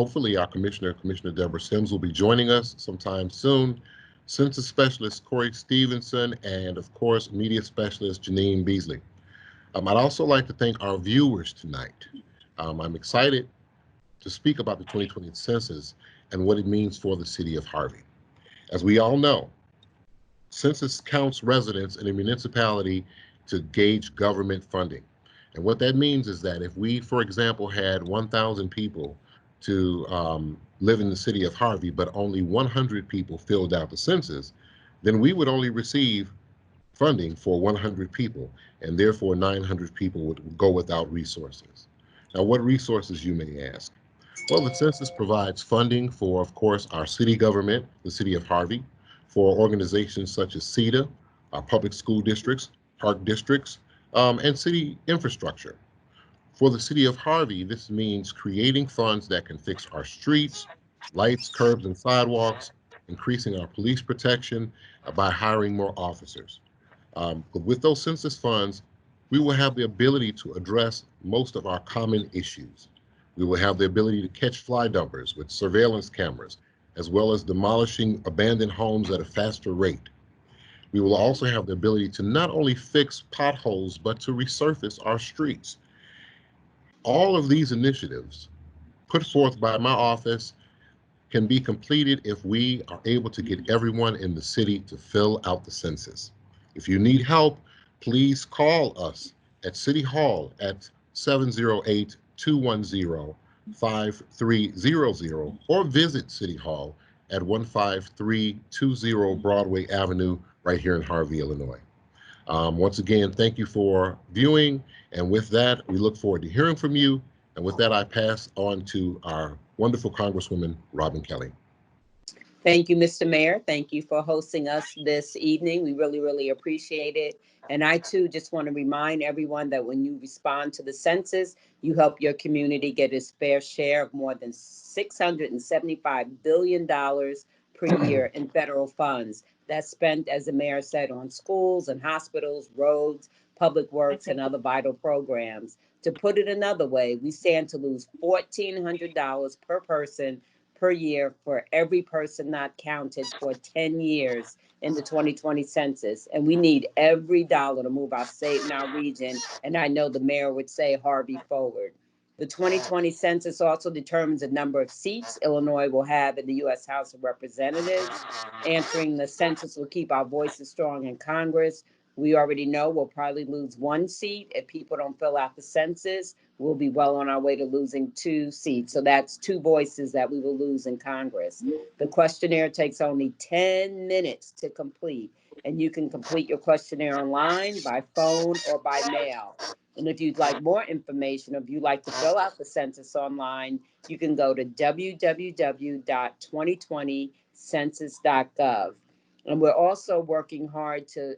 hopefully our Commissioner Deborah Sims, will be joining us sometime soon. Census Specialist Corey Stevenson, and of course, Media Specialist Janine Beasley. I'd also like to thank our viewers tonight. I'm excited to speak about the 2020 census and what it means for the city of Harvey. As we all know, census counts residents in a municipality to gauge government funding. And what that means is that if we, for example, had 1,000 people to live in the city of Harvey, but only 100 people filled out the census, then we would only receive funding for 100 people, and therefore 900 people would go without resources. Now, what resources, you may ask? Well, the census provides funding for, of course, our city government, the city of Harvey, for organizations such as CETA, our public school districts, park districts, and city infrastructure. For the city of Harvey, this means creating funds that can fix our streets, lights, curbs, and sidewalks, increasing our police protection by hiring more officers. But with those census funds, we will have the ability to address most of our common issues. We will have the ability to catch fly dumpers with surveillance cameras, as well as demolishing abandoned homes at a faster rate. We will also have the ability to not only fix potholes, but to resurface our streets. All of these initiatives put forth by my office can be completed if we are able to get everyone in the city to fill out the census. If you need help, please call us at City Hall at 708-210-5300 or visit City Hall at 15320 Broadway Avenue right here in Harvey, Illinois. Once again, thank you for viewing. And with that, we look forward to hearing from you. And with that, I pass on to our wonderful Congresswoman, Robin Kelly. Thank you, Mr. Mayor. Thank you for hosting us this evening. We really, really appreciate it. And I, too, just want to remind everyone that when you respond to the census, you help your community get its fair share of more than $675 billion per year in federal funds. That's spent, as the mayor said, on schools and hospitals, roads, public works, and other vital programs. To put it another way, we stand to lose $1,400 per person per year for every person not counted for 10 years in the 2020 census. And we need every dollar to move our state and our region. And I know the mayor would say Harvey forward. The 2020 census also determines the number of seats Illinois will have in the U.S. House of Representatives. Answering the census will keep our voices strong in Congress. We already know we'll probably lose one seat if people don't fill out the census. We'll be well on our way to losing 2 seats. So that's 2 voices that we will lose in Congress. The questionnaire takes only 10 minutes to complete, and you can complete your questionnaire online, by phone, or by mail. And if you'd like more information, if you'd like to fill out the census online, you can go to www.2020census.gov. And we're also working hard to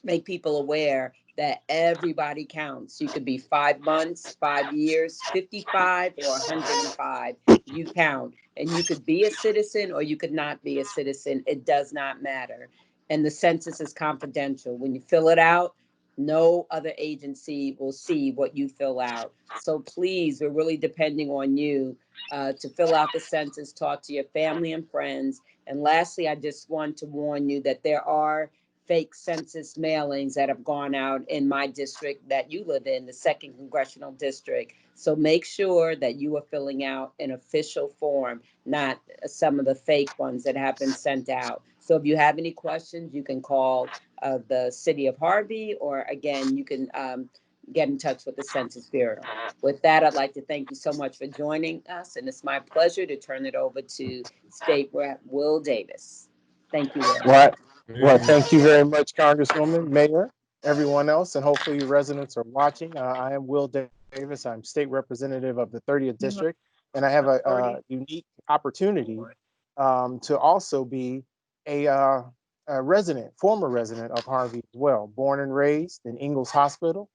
make people aware that everybody counts. You could be 5 months, 5 years, 55, or 105. You count. And you could be a citizen or you could not be a citizen. It does not matter. And the census is confidential. When you fill it out, no other agency will see what you fill out. So please, we're really depending on you to fill out the census, talk to your family and friends. And lastly, I just want to warn you that there are fake census mailings that have gone out in my district that you live in, the 2nd Congressional District. So make sure that you are filling out an official form, not some of the fake ones that have been sent out. So if you have any questions, you can call the City of Harvey, or again, you can get in touch with the Census Bureau. With that, I'd like to thank you so much for joining us, and it's my pleasure to turn it over to State Rep Will Davis. Thank you, Will. Well, thank you very much, Congresswoman, Mayor, everyone else, and hopefully your residents are watching. I am Will Davis. I'm state representative of the 30th District, and I have a unique opportunity to also be a former resident of Harvey as well. Born and raised in Ingalls Hospital,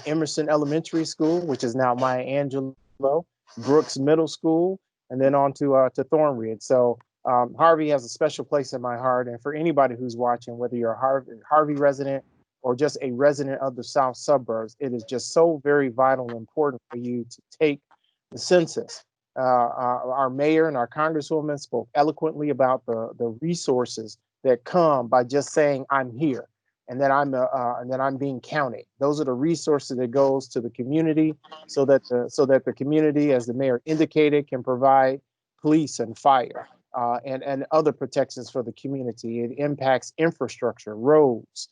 Emerson Elementary School, which is now Maya Angelou, Brooks Middle School, and then on to Thornridge. So Harvey has a special place in my heart. And for anybody who's watching, whether you're a Harvey resident or just a resident of the South suburbs, it is just so very vital and important for you to take the census. Our mayor and our congresswoman spoke eloquently about the resources that come by just saying I'm here and that I'm being counted. Those are the resources that goes to the community so that the community, as the mayor indicated, can provide police and fire and other protections for the community. It impacts infrastructure, roads,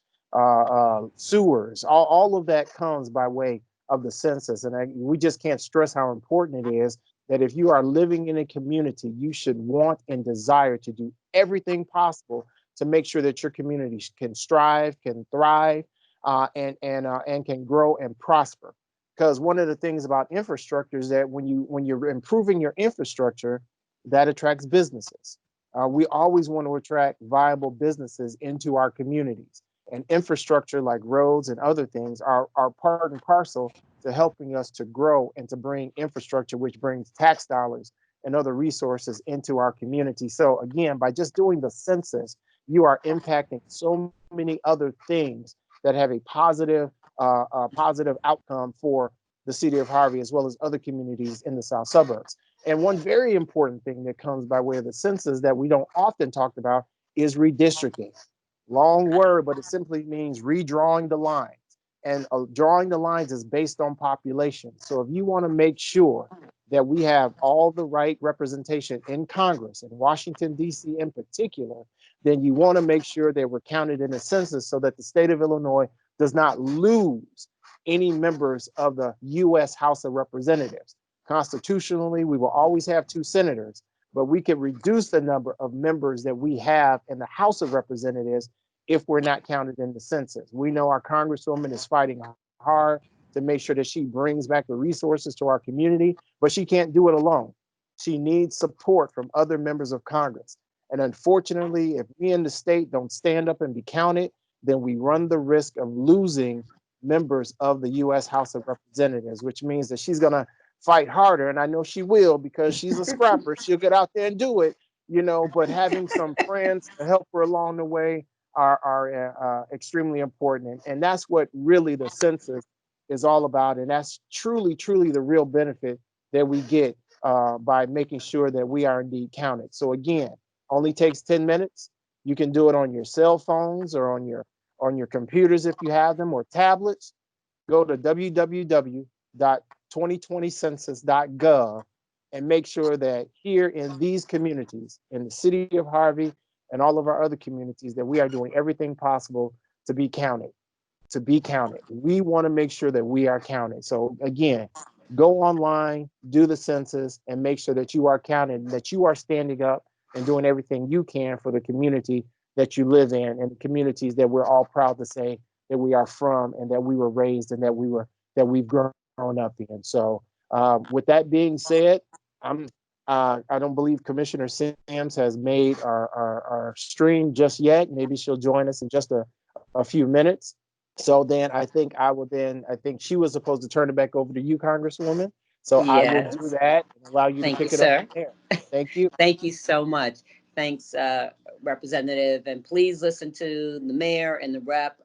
sewers. All of that comes by way of the census, and we just can't stress how important it is that if you are living in a community, you should want and desire to do everything possible to make sure that your community can strive, can thrive, and can grow and prosper. Because one of the things about infrastructure is that when you're improving your infrastructure, that attracts businesses. We always want to attract viable businesses into our communities, and infrastructure like roads and other things are part and parcel to helping us to grow and to bring infrastructure, which brings tax dollars and other resources into our community. So again, by just doing the census, you are impacting so many other things that have a positive outcome for the city of Harvey, as well as other communities in the South suburbs. And one very important thing that comes by way of the census that we don't often talk about is redistricting. Long word, but it simply means redrawing the lines. And drawing the lines is based on population. So if you want to make sure that we have all the right representation in Congress, in Washington, D.C. in particular, then you want to make sure that we're counted in the census so that the state of Illinois does not lose any members of the U.S. House of Representatives. Constitutionally, we will always have 2 senators, but we can reduce the number of members that we have in the House of Representatives if we're not counted in the census. We know our Congresswoman is fighting hard to make sure that she brings back the resources to our community, but she can't do it alone. She needs support from other members of Congress. And unfortunately, if we in the state don't stand up and be counted, then we run the risk of losing members of the U.S. House of Representatives, which means that she's going to fight harder. And I know she will, because she's a scrapper. She'll get out there and do it, but having some friends to help her along the way are extremely important. And that's what really the census is all about. And that's truly, truly the real benefit that we get by making sure that we are indeed counted. So again, only takes 10 minutes. You can do it on your cell phones or on your computers if you have them, or tablets. Go to www.2020census.gov and make sure that here in these communities, in the city of Harvey and all of our other communities, that we are doing everything possible to be counted. We want to make sure that we are counted. So again, go online, do the census, and make sure that you are counted, and that you are standing up and doing everything you can for the community that you live in, and the communities that we're all proud to say that we are from, and that we were raised, and that we've grown up in. So with that being said, I don't believe Commissioner Sims has made our stream just yet. Maybe she'll join us in just a few minutes. So then I think she was supposed to turn it back over to you, Congresswoman. So I will do that and allow you to pick it up from there. Thank you. Thank you so much. Thanks, Representative. And please listen to the mayor and the rep,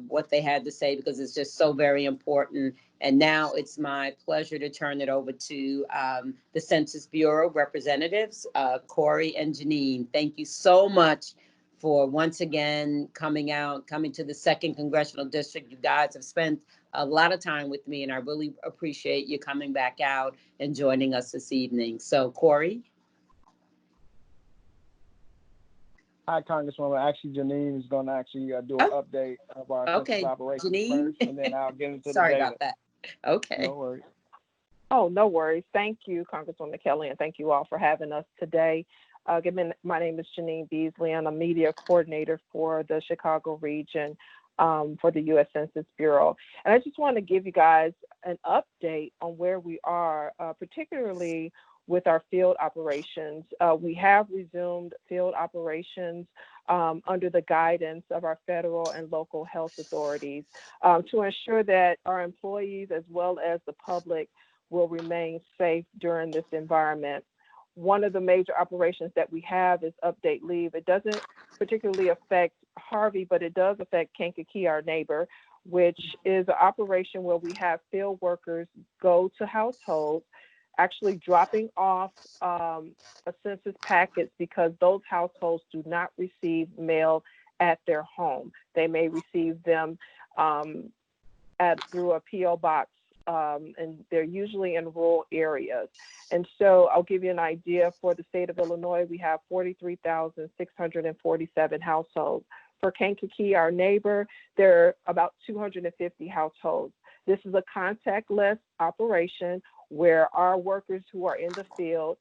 what they had to say, because it's just so very important. And now it's my pleasure to turn it over to the Census Bureau representatives, Corey and Janine. Thank you so much for once again coming to the 2nd Congressional District. You guys have spent a lot of time with me, and I really appreciate you coming back out and joining us this evening. So, Corey? Hi, Congresswoman. Actually, Janine is going to do an update of our census operations Janine? first, and then I'll get into Sorry the data. about that. Okay. No worries. Oh, no worries. Thank you, Congresswoman Kelly, and thank you all for having us today. My name is Janine Beasley. I'm a media coordinator for the Chicago region for the U.S. Census Bureau. And I just want to give you guys an update on where we are, particularly with our field operations. We have resumed field operations under the guidance of our federal and local health authorities to ensure that our employees as well as the public will remain safe during this environment. One of the major operations that we have is Update Leave. It doesn't particularly affect Harvey, but it does affect Kankakee, our neighbor, which is an operation where we have field workers go to households actually dropping off a census packets because those households do not receive mail at their home. They may receive them through a P.O. box, and they're usually in rural areas. And so I'll give you an idea. For the state of Illinois, we have 43,647 households. For Kankakee, our neighbor, there are about 250 households. This is a contactless operation where our workers who are in the field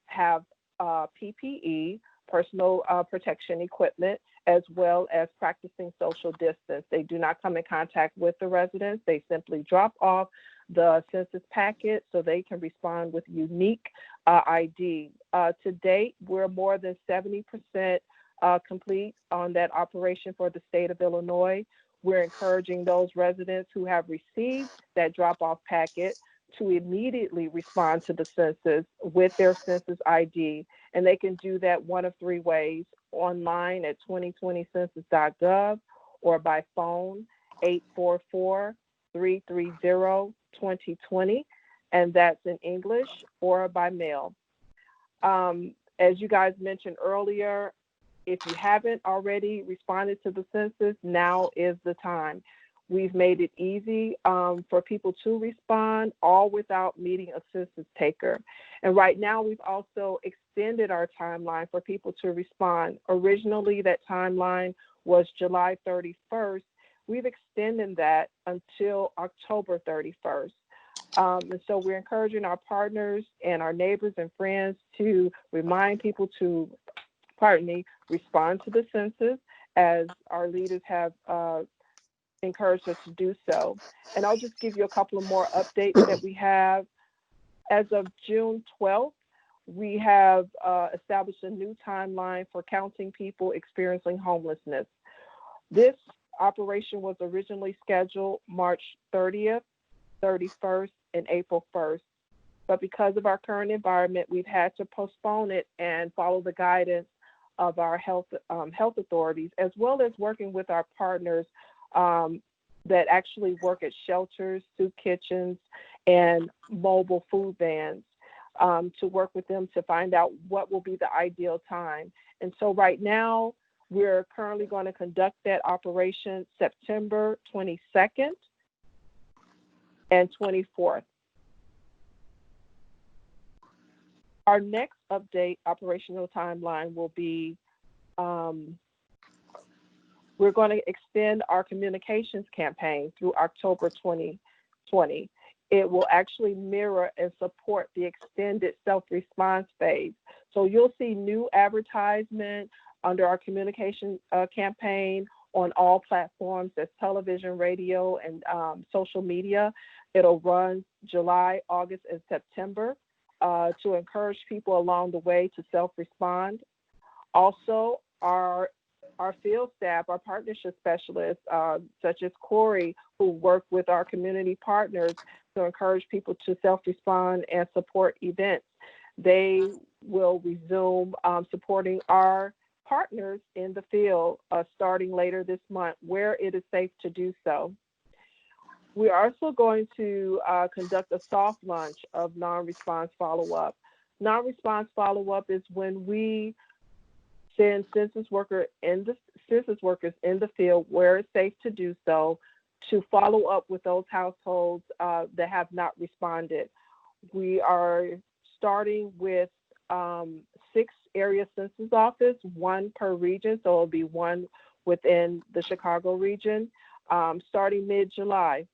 have PPE, personal protection equipment, as well as practicing social distance. They do not come in contact with the residents. They simply drop off the census packet so they can respond with unique ID. To date, we're more than 70% complete on that operation for the state of Illinois. We're encouraging those residents who have received that drop-off packet to immediately respond to the census with their census ID. And they can do that one of three ways: online at 2020census.gov, or by phone 844-330-2020, and that's in English, or by mail. As you guys mentioned earlier, if you haven't already responded to the census, now is the time. We've made it easy for people to respond, all without meeting a census taker. And right now, we've also extended our timeline for people to respond. Originally, that timeline was July 31st. We've extended that until October 31st. And so we're encouraging our partners and our neighbors and friends to remind people to, respond to the census, as our leaders have encouraged us to do so. And I'll just give you a couple of more updates that we have. As of June 12th, we have established a new timeline for counting people experiencing homelessness. This operation was originally scheduled March 30th, 31st, and April 1st. But because of our current environment, we've had to postpone it and follow the guidance of our health authorities, as well as working with our partners that actually work at shelters, soup kitchens, and mobile food vans, to work with them to find out what will be the ideal time. And so right now, we're currently going to conduct that operation September 22nd and 24th. Our next update operational timeline will be, we're going to extend our communications campaign through October 2020. It will actually mirror and support the extended self-response phase. So you'll see new advertisement under our communication campaign on all platforms. That's television, radio, and social media. It'll run July, August, and September to encourage people along the way to self-respond. Also, our field staff, our partnership specialists, such as Corey, who work with our community partners to encourage people to self-respond and support events. They will resume supporting our partners in the field starting later this month, where it is safe to do so. We're also going to conduct a soft launch of non-response follow-up. Non-response follow-up is when we send census workers in the field where it's safe to do so, to follow up with those households that have not responded. We are starting with 6 area census offices, 1 per region, so it'll be 1 within the Chicago region, starting mid-July.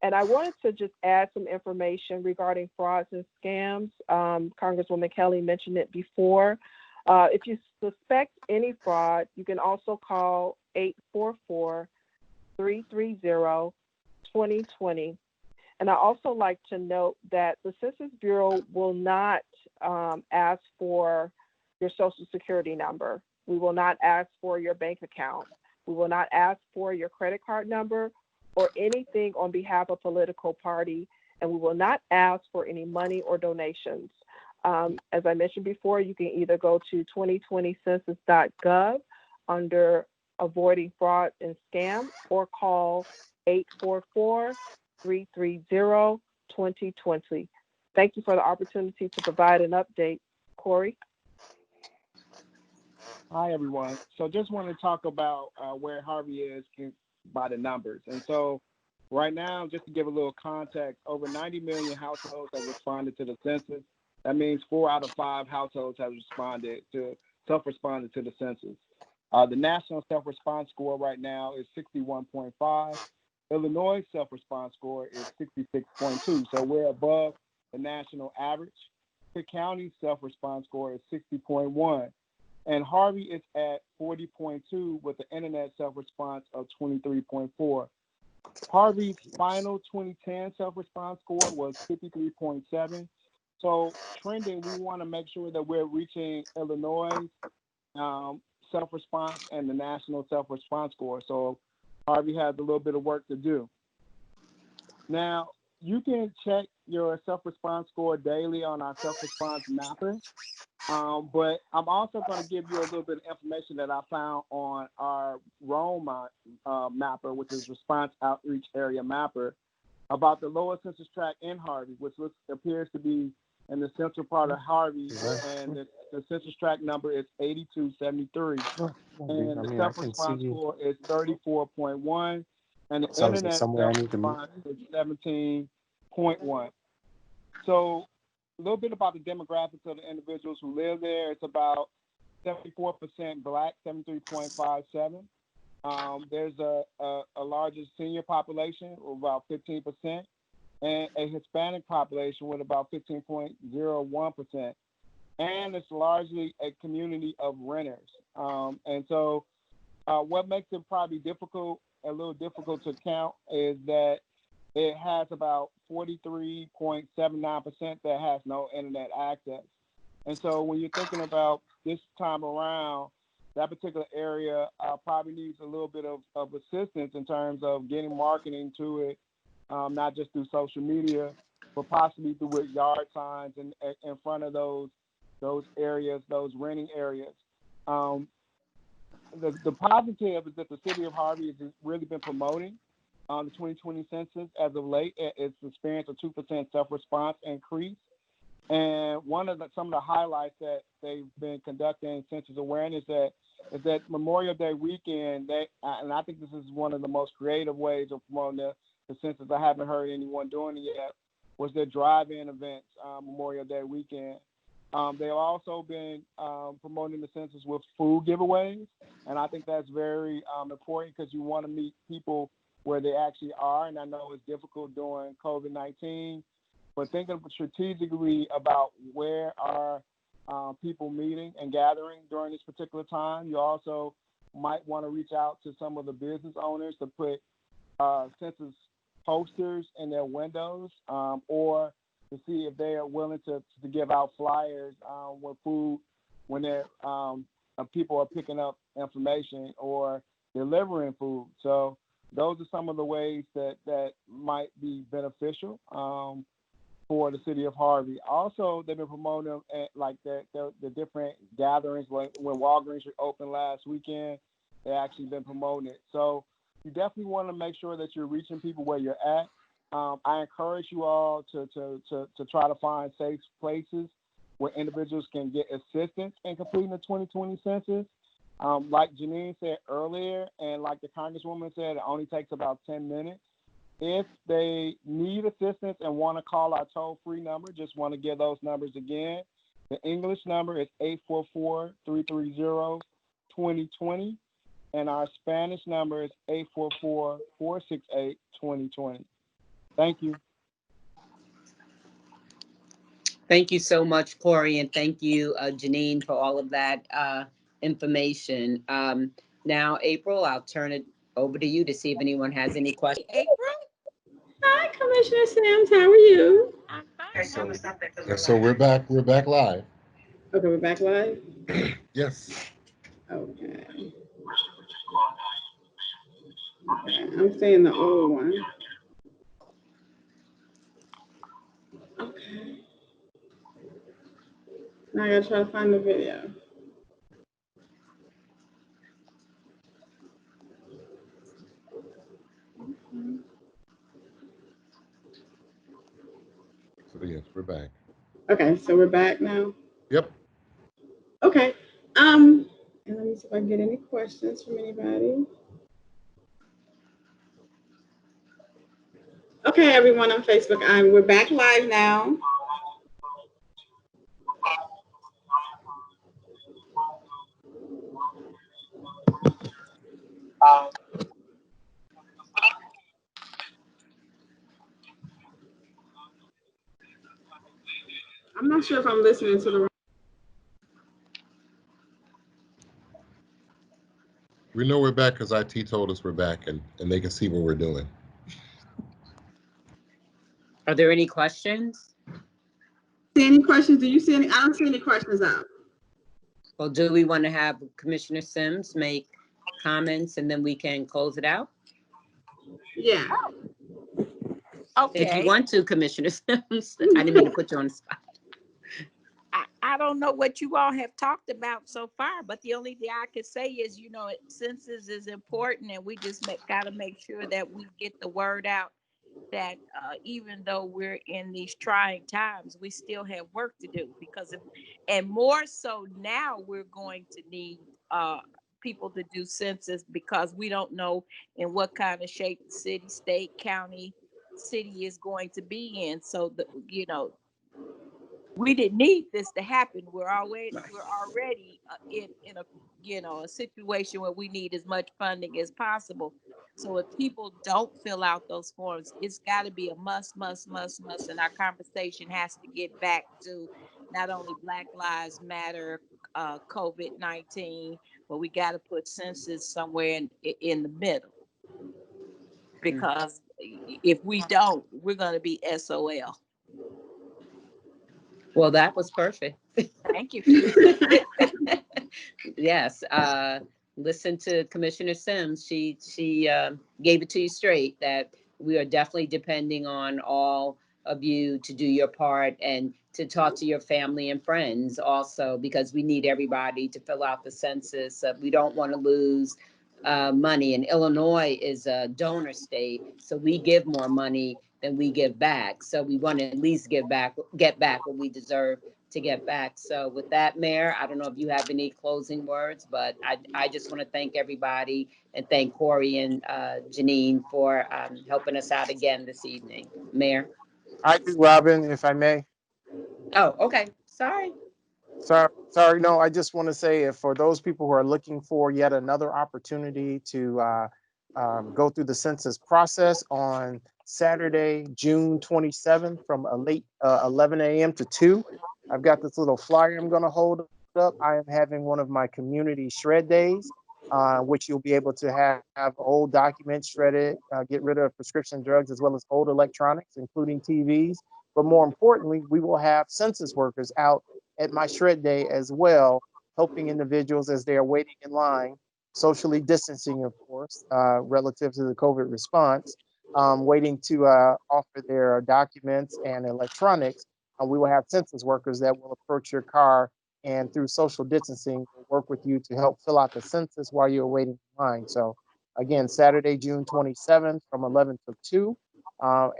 And I wanted to just add some information regarding frauds and scams. Congresswoman Kelly mentioned it before. If you suspect any fraud, you can also call 844-330-2020. And I also like to note that the Census Bureau will not ask for your Social Security number. We will not ask for your bank account. We will not ask for your credit card number or anything on behalf of a political party, and we will not ask for any money or donations. As I mentioned before, you can either go to 2020census.gov under avoiding fraud and scam, or call 330-2020. Thank you for the opportunity to provide an update. Corey? Hi, everyone. So just want to talk about where Harvey is by the numbers. And so right now, just to give a little context, over 90 million households have responded to the census. That means 4 out of 5 households have self-responded to the census. The national self-response score right now is 61.5. Illinois self-response score is 66.2. So we're above the national average. Pitt County's self-response score is 60.1. And Harvey is at 40.2 with the internet self-response of 23.4. Harvey's final 2010 self-response score was 53.7. So trending, we want to make sure that we're reaching Illinois self-response and the national self-response score. So Harvey has a little bit of work to do. Now, you can check your self-response score daily on our self-response mapper. But I'm also going to give you a little bit of information that I found on our Rome mapper, which is Response Outreach Area Mapper, about the lowest census tract in Harvey, which appears to be in the central part of Harvey, and the census tract number is 8273. And the self-response score is 34.1, and the internet self-response is 17.1. So a little bit about the demographics of the individuals who live there. It's about 74% Black, 73.57. There's a larger senior population of about 15%, and a Hispanic population with about 15.01%. And it's largely a community of renters. And so what makes it probably a little difficult to count is that it has about 43.79% that has no internet access. And so when you're thinking about this time around, that particular area probably needs a little bit of assistance in terms of getting marketing to it, not just through social media, but possibly through with yard signs in front of those areas, those renting areas. The positive is that the city of Harvey has really been promoting the 2020 census. As of late, it's experienced a 2% self-response increase. And some of the highlights that they've been conducting census awareness is that Memorial Day weekend, and I think this is one of the most creative ways of promoting the census. I haven't heard anyone doing it yet, was their drive-in events Memorial Day weekend. They've also been promoting the census with food giveaways, and I think that's very important because you want to meet people where they actually are, and I know it's difficult during COVID-19, but thinking strategically about where are people meeting and gathering during this particular time. You also might want to reach out to some of the business owners to put census posters in their windows, or to see if they are willing to give out flyers when they're people are picking up information or delivering food. So those are some of the ways that might be beneficial for the city of Harvey. Also, they've been promoting like the different gatherings. When Walgreens opened last weekend, they actually been promoting it. So you definitely want to make sure that you're reaching people where you're at. I encourage you all to try to find safe places where individuals can get assistance in completing the 2020 census. Like Janine said earlier, and like the Congresswoman said, it only takes about 10 minutes. If they need assistance and want to call our toll-free number, just want to give those numbers again. The English number is 844-330-2020, and our Spanish number is 844-468-2020. Thank you. Thank you so much, Corey, and thank you, Janine, for all of that information. Now, April, I'll turn it over to you to see if anyone has any questions. April? Hi, Commissioner Sims. How are you? So we're back. We're back live. Okay, we're back live? Yes. Okay. I'm saying the old one. Okay. Now I gotta try to find the video. We're back. Okay, so we're back now. Yep. Okay. And let me see if I can get any questions from anybody. Okay, everyone on Facebook, we're back live now. I'm not sure if I'm listening to the. We know we're back because IT told us we're back, and they can see what we're doing. Are there any questions? See any questions? Do you see any? I don't see any questions up. Well, do we want to have Commissioner Sims make comments and then we can close it out? Yeah. If you Okay. want to, Commissioner Sims. I didn't mean to put you on the spot. I don't know what you all have talked about so far, but the only thing I could say is, census is important, and we just got to make sure that we get the word out that even though we're in these trying times, we still have work to do, because and more so now we're going to need people to do census, because we don't know in what kind of shape the city, state, county, city is going to be in. So we didn't need this to happen. We're already in a situation where we need as much funding as possible. So if people don't fill out those forms, it's got to be a must. And our conversation has to get back to not only Black Lives Matter, COVID-19, but we got to put census somewhere in the middle. Because if we don't, we're going to be SOL. Well, that was perfect. Thank you. Yes. Listen to Commissioner Sims. She gave it to you straight that we are definitely depending on all of you to do your part and to talk to your family and friends also, because we need everybody to fill out the census. We don't want to lose money. And Illinois is a donor state, so we give more money than we give back. So we want to at least get back what we deserve to get back. So with that, Mayor, I don't know if you have any closing words, but I just want to thank everybody and thank Corey and Janine for helping us out again this evening. Mayor? I do, Robin, if I may. Oh, okay. Sorry. Sorry. No, I just want to say, if for those people who are looking for yet another opportunity to go through the census process on Saturday, June 27th from a late 11 a.m. to 2, I've got this little flyer I'm going to hold up. I am having one of my community shred days, which you'll be able to have old documents shredded, get rid of prescription drugs, as well as old electronics, including TVs. But more importantly, we will have census workers out at my shred day as well, helping individuals as they are waiting in line, socially distancing, of course, relative to the COVID response, waiting to offer their documents and electronics. We will have census workers that will approach your car and through social distancing, will work with you to help fill out the census while you're waiting in line. So again, Saturday, June 27th from 11 to 2.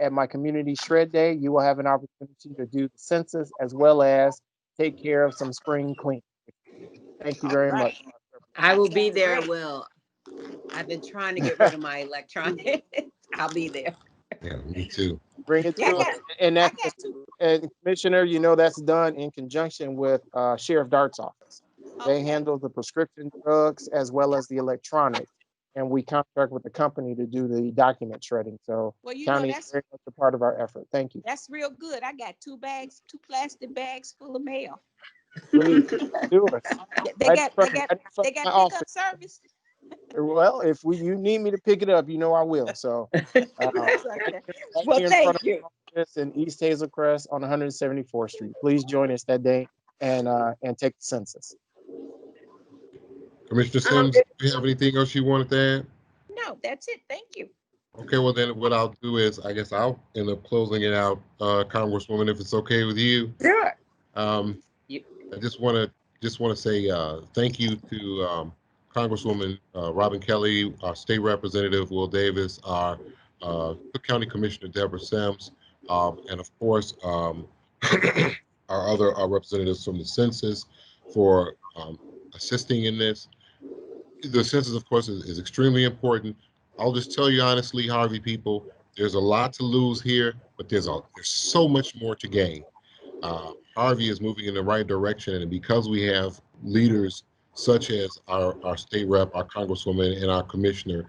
At my community shred day, you will have an opportunity to do the census as well as take care of some spring cleaning. Thank you very much. I will be there, Will. I've been trying to get rid of my electronics. I'll be there. Yeah, me too. Bring it to us. And and Commissioner, that's done in conjunction with Sheriff Dart's office. They handle the prescription drugs as well as the electronics. And we contract with the company to do the document shredding. So county is very much a part of our effort. Thank you. That's real good. I got two plastic bags full of mail. Please do it. They got pickup service. Well, if you need me to pick it up, I will. So, well, thank you. In East Hazel Crest on 174th Street. Please join us that day and take the census. Commissioner Sims, do you have anything else you wanted to add? No, that's it. Thank you. Okay, well then what I'll do is I guess I'll end up closing it out, Congresswoman, if it's okay with you. Sure. I just want to say thank you to Congresswoman Robin Kelly, our state representative Will Davis, our Cook County Commissioner Deborah Sims, and of course our other representatives from the census for assisting in this. The census, of course, is extremely important. I'll just tell you honestly, Harvey people, there's a lot to lose here, but there's so much more to gain. Harvey is moving in the right direction, and because we have leaders such as our state rep, our congresswoman, and our commissioner,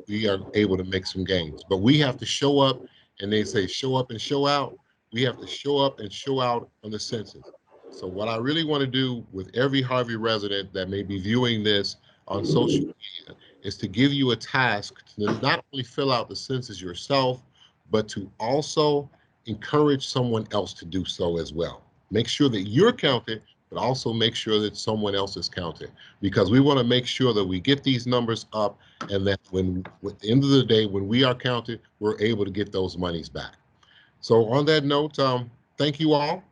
we are able to make some gains. But we have to show up, and they say show up and show out. We have to show up and show out on the census. So what I really want to do with every Harvey resident that may be viewing this on social media is to give you a task to not only fill out the census yourself, but to also encourage someone else to do so as well. Make sure that you're counted, but also make sure that someone else is counted, because we want to make sure that we get these numbers up, and that when at the end of the day, when we are counted, we're able to get those monies back. So on that note, thank you all.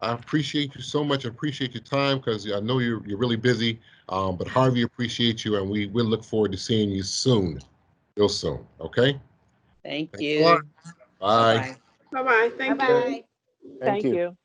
I appreciate you so much. I appreciate your time, because I know you're really busy. But Harvey appreciates you, and we will look forward to seeing you soon, real soon. Okay. Thank Thanks a lot. you. Bye. Bye-bye. Bye-bye. Thank you. Bye-bye. Thank Thank you. you.